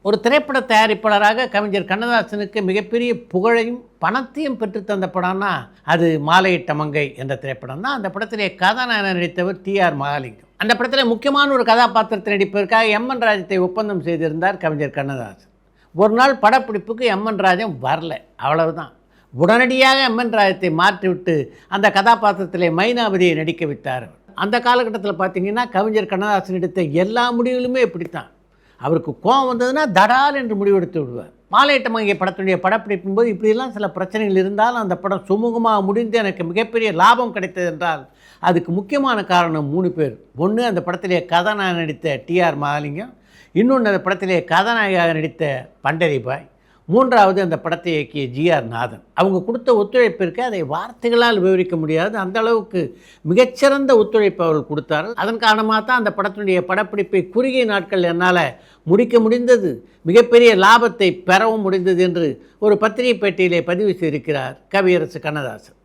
ஒரு திரைப்பட தயாரிப்பாளராக கவிஞர் கண்ணதாசனுக்கு மிகப்பெரிய புகழையும் பணத்தையும் பெற்றுத்தந்த படம்னா அது மாலையிட்ட மங்கை என்ற திரைப்படம் தான். அந்த படத்திலே கதாநாயகன் நடித்தவர் டிஆர் மகாலிங்கம். அந்த படத்தில் முக்கியமான ஒரு கதாபாத்திரத்தை நடிப்பதற்காக எம்என் ராஜத்தை ஒப்பந்தம் செய்திருந்தார் கவிஞர் கண்ணதாசன். ஒரு நாள் படப்பிடிப்புக்கு எம்என் ராஜன் வரல, அவ்வளவுதான். உடனடியாக எம்என் ராஜத்தை மாற்றிவிட்டு அந்த கதாபாத்திரத்திலே மைனாவதியை நடிக்க வைத்தார். அந்த காலகட்டத்தில் பார்த்தீங்கன்னா கவிஞர் கண்ணதாசன் எடுத்த எல்லா முடிவுகளுமே இப்படித்தான். அவருக்கு கோபம் வந்ததுன்னா தடால் என்று முடிவெடுத்து விடுவார். மாலையிட்ட மங்கை படத்துடைய படப்பிடிப்பின் போது இப்படியெல்லாம் சில பிரச்சனைகள் இருந்தாலும் அந்த படம் சுமூகமாக முடிந்து எனக்கு மிகப்பெரிய லாபம் கிடைத்தது என்றால் அதுக்கு முக்கியமான காரணம் 3 பேர். ஒன்று, அந்த படத்திலே கதாநாயகன் நடித்த டிஆர் மகாலிங்கம். இன்னொன்று, அந்த படத்திலே கதாநாயகியாக நடித்த பண்டரிபாய். மூன்றாவது, அந்த படத்தை இயக்கிய ஜிஆர் நாதன். அவங்க கொடுத்த ஒத்துழைப்பிற்கு அதை வார்த்தைகளால் விவரிக்க முடியாது. அந்த அளவுக்கு மிகச்சிறந்த ஒத்துழைப்பு அவர்கள் கொடுத்தார்கள். அதன் காரணமாக தான் அந்த படத்தினுடைய படப்பிடிப்பை குறுகிய நாட்கள் என்னால் முடிக்க முடிந்தது, மிகப்பெரிய லாபத்தை பெறவும் முடிந்தது என்று ஒரு பத்திரிகை பேட்டியிலே பதிவு செய்திருக்கிறார் கவியரசு கண்ணதாசன்.